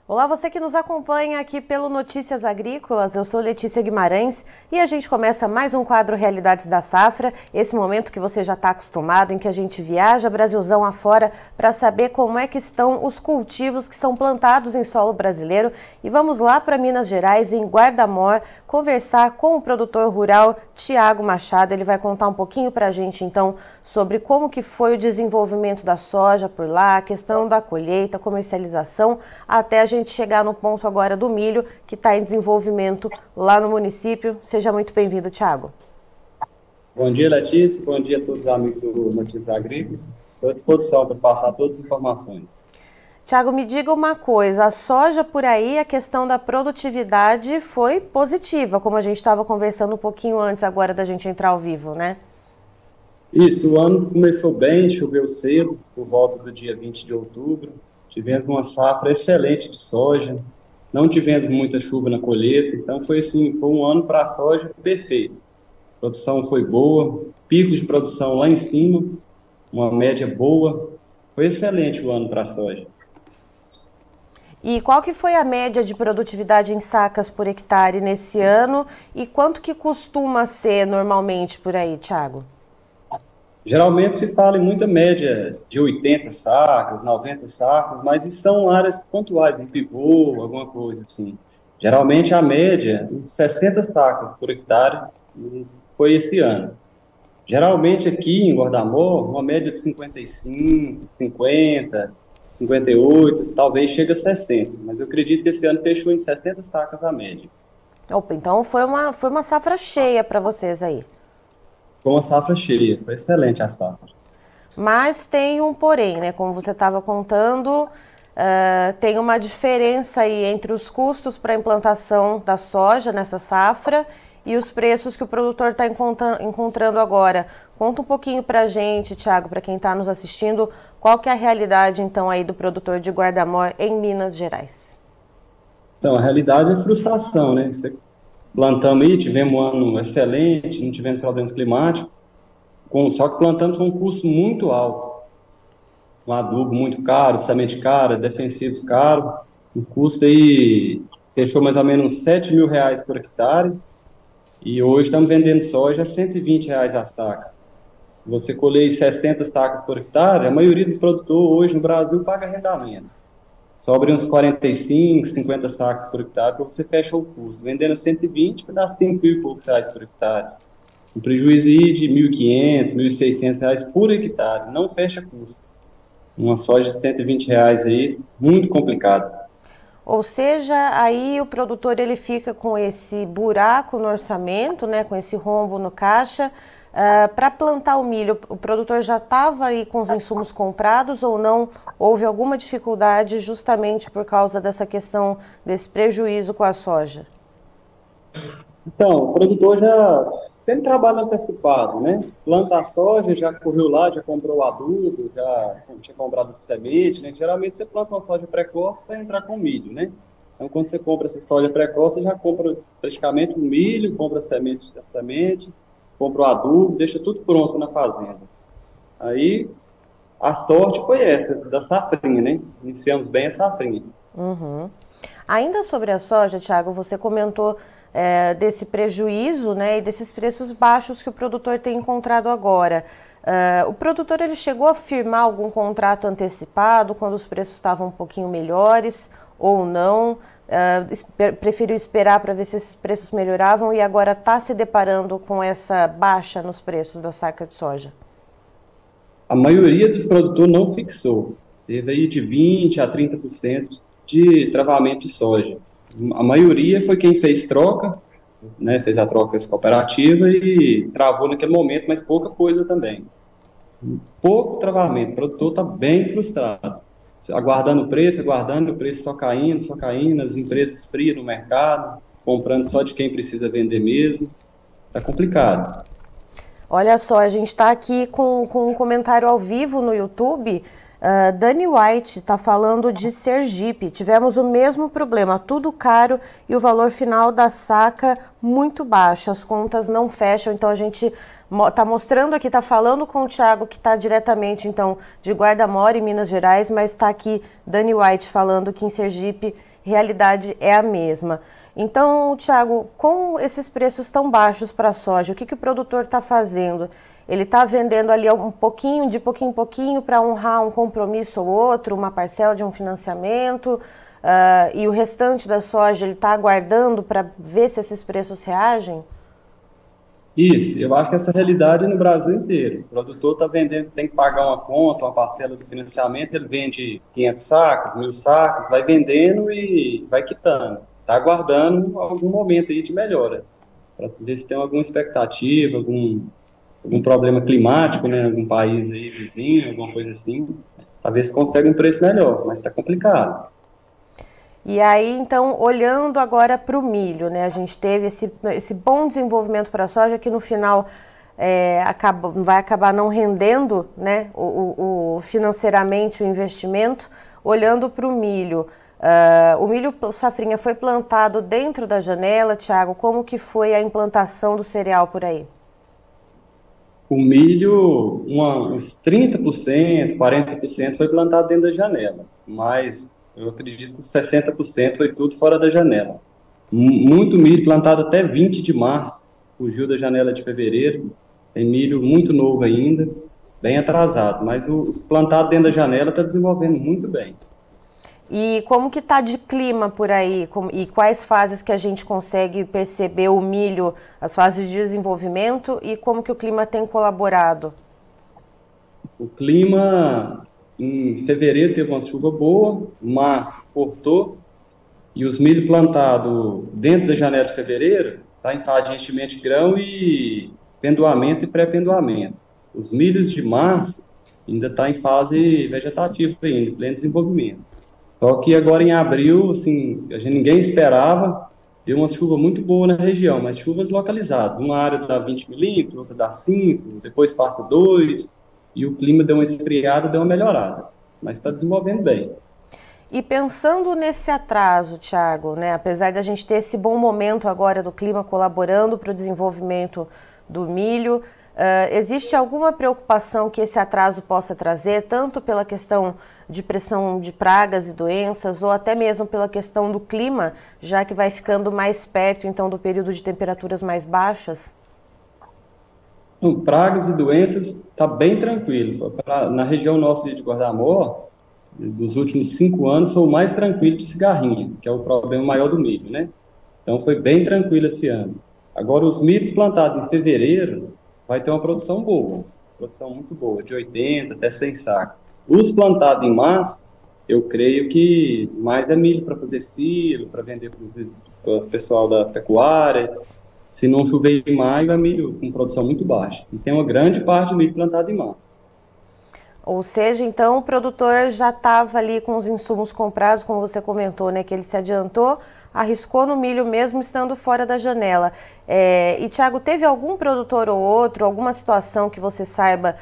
Olá, você que nos acompanha aqui pelo Notícias Agrícolas, eu sou Letícia Guimarães e a gente começa mais um quadro Realidades da Safra, esse momento que você já está acostumado, em que a gente viaja Brasilzão afora para saber como é que estão os cultivos que são plantados em solo brasileiro. E vamos lá para Minas Gerais, em Guarda-Mor, conversar com o produtor rural Tiago Machado. Ele vai contar um pouquinho para a gente então sobre como que foi o desenvolvimento da soja por lá, a questão da colheita, comercialização, até a gente chegar no ponto agora do milho, que está em desenvolvimento lá no município. Seja muito bem-vindo, Tiago. Bom dia, Letícia. Bom dia a todos os amigos do Notícias Agrícolas. Estou à disposição para passar todas as informações. Tiago, me diga uma coisa, a soja por aí, a questão da produtividade foi positiva, como a gente estava conversando um pouquinho antes agora da gente entrar ao vivo, né? Isso, o ano começou bem, choveu cedo, por volta do dia 20 de outubro. Tivemos uma safra excelente de soja, não tivemos muita chuva na colheita, então foi assim, foi um ano para a soja perfeito. A produção foi boa, picos de produção lá em cima, uma média boa. Foi excelente o ano para a soja. E qual que foi a média de produtividade em sacas por hectare nesse ano e quanto que costuma ser normalmente por aí, Tiago? Geralmente se fala em muita média de 80 sacas, 90 sacas, mas isso são áreas pontuais, um pivô, alguma coisa assim. Geralmente a média, uns 60 sacas por hectare, foi esse ano. Geralmente aqui em Guarda-Mor, uma média de 55, 50, 58, talvez chegue a 60, mas eu acredito que esse ano fechou em 60 sacas a média. Opa, então foi uma safra cheia para vocês aí. Foi uma safra cheia, foi excelente a safra. Mas tem um porém, né? Como você estava contando, tem uma diferença aí entre os custos para a implantação da soja nessa safra e os preços que o produtor está encontrando agora. Conta um pouquinho para a gente, Tiago, para quem está nos assistindo, qual que é a realidade então aí do produtor de Guarda-Mor em Minas Gerais? Então, a realidade é frustração, né? Plantamos aí, tivemos um ano excelente, não tivemos problemas climáticos, só que plantamos com um custo muito alto. Um adubo muito caro, semente cara, defensivos caros. O custo aí fechou mais ou menos R$ 7.000 por hectare. E hoje estamos vendendo soja a R$ 120 a saca. Se você colher 60 sacas por hectare, a maioria dos produtores hoje no Brasil paga arrendamento. Sobra uns 45, 50 sacos por hectare para você fechar o custo. Vendendo a 120, vai dar 5 mil e poucos reais por hectare. Um prejuízo aí de 1.500, R$ 1.600 por hectare. Não fecha custo. Uma soja de R$ 120 aí, muito complicado. Ou seja, aí o produtor ele fica com esse buraco no orçamento, né, com esse rombo no caixa. Para plantar o milho, o produtor já estava aí com os insumos comprados ou não? Houve alguma dificuldade justamente por causa dessa questão desse prejuízo com a soja? Então, o produtor já sempre trabalha antecipado, né? Planta a soja, já correu lá, já comprou o adubo, já tinha comprado a semente, né? Geralmente você planta uma soja precoce para entrar com milho, né? Então, quando você compra essa soja precoce, você já compra praticamente o milho, compra a semente, compra o adubo, deixa tudo pronto na fazenda. Aí, a sorte foi essa, da safrinha, né? Iniciamos bem a safrinha. Uhum. Ainda sobre a soja, Thiago, você comentou desse prejuízo, né, e desses preços baixos que o produtor tem encontrado agora. O produtor ele chegou a firmar algum contrato antecipado quando os preços estavam um pouquinho melhores ou não? Preferiu esperar para ver se esses preços melhoravam e agora está se deparando com essa baixa nos preços da saca de soja? A maioria dos produtores não fixou. Teve aí de 20% a 30% de travamento de soja. A maioria foi quem fez troca, né, fez a troca cooperativa e travou naquele momento, mas pouca coisa também. Pouco travamento, o produtor está bem frustrado. Aguardando o preço só caindo, as empresas frias no mercado, comprando só de quem precisa vender mesmo. Está complicado. Olha só, a gente está aqui com um comentário ao vivo no YouTube. Dani White está falando de Sergipe. Tivemos o mesmo problema, tudo caro e o valor final da saca muito baixo. As contas não fecham, então a gente está mostrando aqui, está falando com o Thiago, que está diretamente então de Guarda-Mor, em Minas Gerais, mas está aqui Dani White falando que em Sergipe realidade é a mesma. Então, Thiago, com esses preços tão baixos para a soja, o que o produtor está fazendo? Ele está vendendo ali um pouquinho, de pouquinho em pouquinho, para honrar um compromisso ou outro, uma parcela de um financiamento, e o restante da soja ele está aguardando para ver se esses preços reagem? Isso, eu acho que essa realidade é no Brasil inteiro. O produtor está vendendo, tem que pagar uma conta, uma parcela do financiamento, ele vende 500 sacos, 1.000 sacos, vai vendendo e vai quitando. Está aguardando algum momento aí de melhora, para ver se tem alguma expectativa, algum problema climático, né, em algum país aí vizinho, alguma coisa assim, para ver se consegue um preço melhor, mas está complicado. E aí, então, olhando agora para o milho, né? A gente teve esse bom desenvolvimento para a soja que no final vai acabar não rendendo, né, financeiramente o investimento. Olhando para o milho safrinha foi plantado dentro da janela, Thiago, como que foi a implantação do cereal por aí? O milho, uns 30%, 40% foi plantado dentro da janela, mas eu acredito que 60% foi tudo fora da janela. Muito milho plantado até 20 de março, fugiu da janela de fevereiro. Tem milho muito novo ainda, bem atrasado, mas os plantados dentro da janela está desenvolvendo muito bem. E como que está de clima por aí? E quais fases que a gente consegue perceber o milho, as fases de desenvolvimento e como que o clima tem colaborado? O clima, em fevereiro teve uma chuva boa, março cortou, e os milho plantados dentro da janela de fevereiro está em fase de enchimento de grão e pendoamento e pré-pendoamento. Os milhos de março ainda está em fase vegetativa ainda, em pleno desenvolvimento. Só que agora em abril, assim, ninguém esperava, deu uma chuva muito boa na região, mas chuvas localizadas. Uma área dá 20 milímetros, outra dá 5, depois passa 2, e o clima deu uma esfriada, deu uma melhorada. Mas está desenvolvendo bem. E pensando nesse atraso, Thiago, né, apesar de a gente ter esse bom momento agora do clima colaborando para o desenvolvimento do milho, existe alguma preocupação que esse atraso possa trazer, tanto pela questão de pressão de pragas e doenças, ou até mesmo pela questão do clima, já que vai ficando mais perto, então, do período de temperaturas mais baixas? Pragas e doenças está bem tranquilo. Na região nossa de Guarda-Amor, dos últimos 5 anos, foi o mais tranquilo de cigarrinha, que é o problema maior do milho, né? Então foi bem tranquilo esse ano. Agora, os milhos plantados em fevereiro vai ter uma produção boa, produção muito boa, de 80 até 100 sacos. Os plantados em março, eu creio que mais é milho para fazer silo, para vender para o pessoal da pecuária. Se não chover em maio, é milho com produção muito baixa. E tem uma grande parte de milho plantado em março. Ou seja, então o produtor já estava ali com os insumos comprados, como você comentou, né, que ele se adiantou, arriscou no milho mesmo estando fora da janela. E, Thiago, teve algum produtor ou outro, alguma situação que você saiba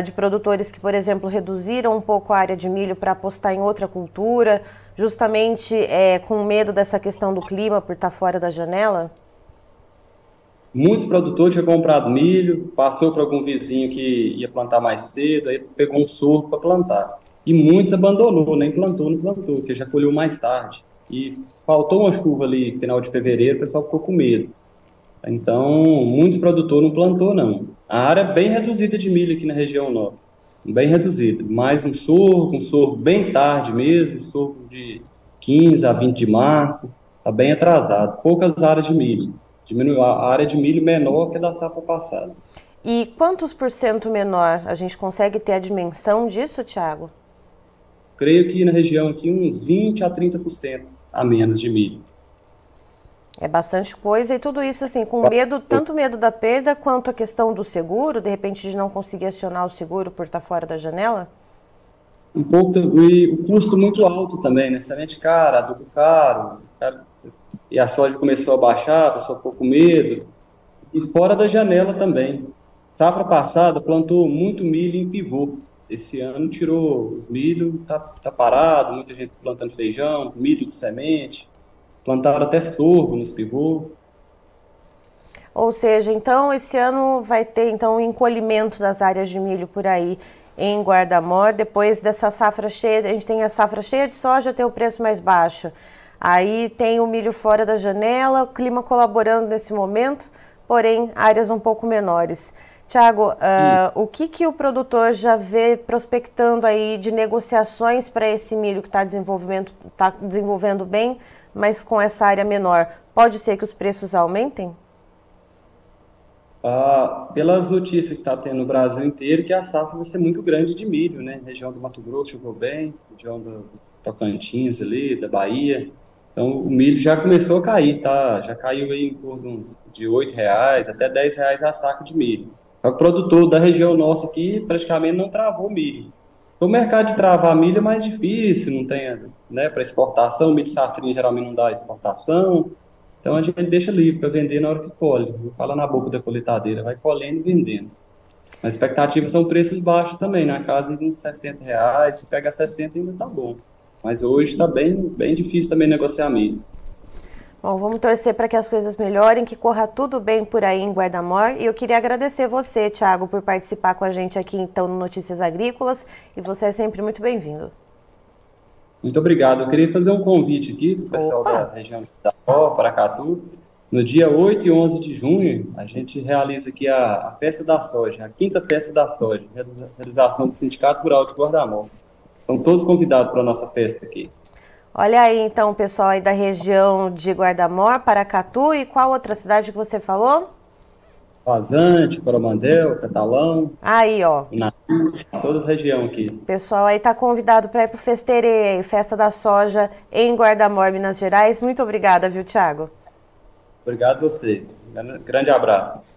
de produtores que, por exemplo, reduziram um pouco a área de milho para apostar em outra cultura, justamente com medo dessa questão do clima por estar fora da janela? Muitos produtores tinham comprado milho, passou para algum vizinho que ia plantar mais cedo, aí pegou um sorgo para plantar. E muitos abandonou, nem plantou, porque já colheu mais tarde. E faltou uma chuva ali, final de fevereiro, o pessoal ficou com medo. Então, muitos produtores não plantou, não. A área é bem reduzida de milho aqui na região nossa, bem reduzida. Mais um sorgo bem tarde mesmo, sorgo de 15 a 20 de março, está bem atrasado. Poucas áreas de milho. Diminuiu a área de milho menor que a da safra passada. E quantos por cento menor? A gente consegue ter a dimensão disso, Thiago? Creio que na região aqui uns 20 a 30% a menos de milho. É bastante coisa, e tudo isso assim, com medo, tanto medo da perda quanto a questão do seguro, de repente de não conseguir acionar o seguro por estar fora da janela? Um pouco, e o custo muito alto também, né? Semente cara, adubo caro, e a soja começou a baixar, a pessoa ficou com medo. E fora da janela também. Safra passada plantou muito milho em pivô. Esse ano tirou os milho, tá parado, muita gente plantando feijão, milho de semente. Plantaram até sorgo nos pivô. Ou seja, então esse ano vai ter então um encolhimento das áreas de milho por aí em Guarda-Amor. Depois dessa safra cheia, a gente tem a safra cheia de soja, tem o preço mais baixo. Aí tem o milho fora da janela, o clima colaborando nesse momento, porém áreas um pouco menores. Tiago, o que o produtor já vê prospectando aí de negociações para esse milho que está desenvolvendo bem, mas com essa área menor? Pode ser que os preços aumentem? Pelas notícias que está tendo no Brasil inteiro, que a safra vai ser muito grande de milho, né? Região do Mato Grosso choveu bem, região do Tocantins ali, da Bahia. Então o milho já começou a cair, tá? Já caiu aí em torno de R$ 8 até R$ 10 a saca de milho. O produtor da região nossa aqui praticamente não travou milho. O mercado de travar milho é mais difícil, não tem, né, para exportação, milho safrinha geralmente não dá exportação. Então a gente deixa livre para vender na hora que colhe. Não fala na boca da colheitadeira, vai colhendo e vendendo. As expectativas são preços baixos também, na casa de uns R$ 60, se pega 60 ainda tá bom. Mas hoje está bem difícil também negociar milho. Bom, vamos torcer para que as coisas melhorem, que corra tudo bem por aí em Guarda-Mor. E eu queria agradecer você, Tiago, por participar com a gente aqui então no Notícias Agrícolas. E você é sempre muito bem-vindo. Muito obrigado. Eu queria fazer um convite aqui para o pessoal da região de Itapó, Paracatu. No dia 8 e 11 de junho, a gente realiza aqui a Festa da Soja, a quinta Festa da Soja, realização do Sindicato Rural de Guarda-Mor. Estão todos convidados para a nossa festa aqui. Olha aí, então, pessoal aí da região de Guarda-Mor, Paracatu, e qual outra cidade que você falou? Vazante, Coromandel, Catalão. Aí, ó. Toda a região aqui. Pessoal aí tá convidado para ir pro Festerê, Festa da Soja em Guarda-Mor, Minas Gerais. Muito obrigada, viu, Tiago? Obrigado a vocês. Grande abraço.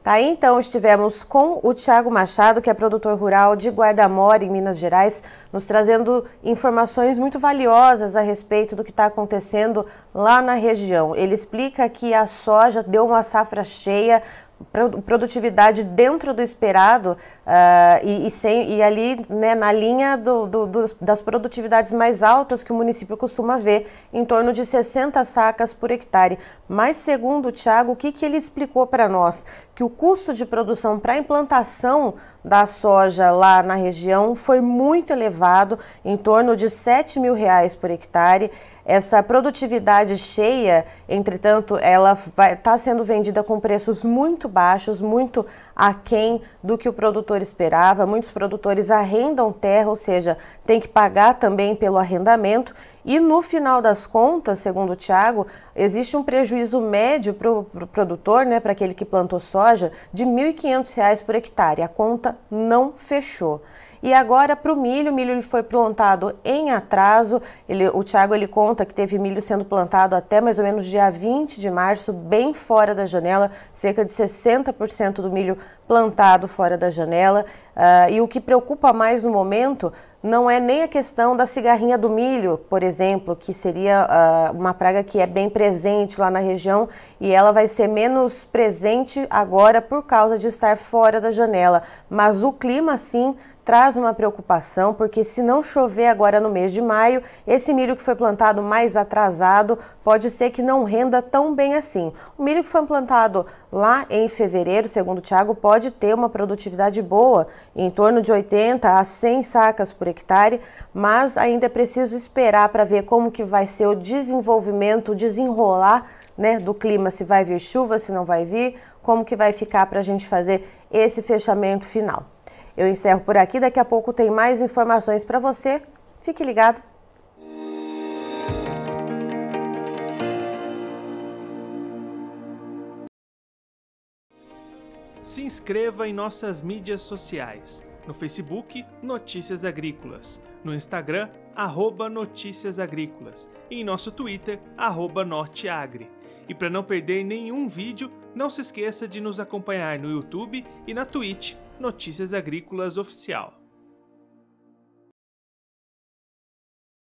Tá aí, então, estivemos com o Tiago Machado, que é produtor rural de Guarda-Mor, em Minas Gerais, nos trazendo informações muito valiosas a respeito do que está acontecendo lá na região. Ele explica que a soja deu uma safra cheia, produtividade dentro do esperado e ali, né, na linha das produtividades mais altas que o município costuma ver, em torno de 60 sacas por hectare. Mas, segundo o Tiago, o que ele explicou para nós? Que o custo de produção para a implantação da soja lá na região foi muito elevado, em torno de R$ 7.000 por hectare. Essa produtividade cheia, entretanto, ela está sendo vendida com preços muito baixos, muito aquém do que o produtor esperava. Muitos produtores arrendam terra, ou seja, tem que pagar também pelo arrendamento. E no final das contas, segundo o Tiago, existe um prejuízo médio para o produtor, né, para aquele que plantou soja, de R$ 1.500 por hectare. A conta não fechou. E agora para o milho ele foi plantado em atraso. O Tiago conta que teve milho sendo plantado até mais ou menos dia 20 de março, bem fora da janela, cerca de 60% do milho plantado fora da janela. E o que preocupa mais no momento não é nem a questão da cigarrinha do milho, por exemplo, que seria uma praga que é bem presente lá na região, e ela vai ser menos presente agora por causa de estar fora da janela. Mas o clima, sim, traz uma preocupação, porque se não chover agora no mês de maio, esse milho que foi plantado mais atrasado pode ser que não renda tão bem assim. O milho que foi plantado lá em fevereiro, segundo o Tiago, pode ter uma produtividade boa, em torno de 80 a 100 sacas por hectare, mas ainda é preciso esperar para ver como que vai ser o desenvolvimento, o desenrolar, né, do clima, se vai vir chuva, se não vai vir, como que vai ficar para a gente fazer esse fechamento final. Eu encerro por aqui, daqui a pouco tem mais informações para você. Fique ligado. Se inscreva em nossas mídias sociais. No Facebook, Notícias Agrícolas. No Instagram, @Notícias Agrícolas. E em nosso Twitter, @Norteagri. E para não perder nenhum vídeo, não se esqueça de nos acompanhar no YouTube e na Twitch, Notícias Agrícolas Oficial.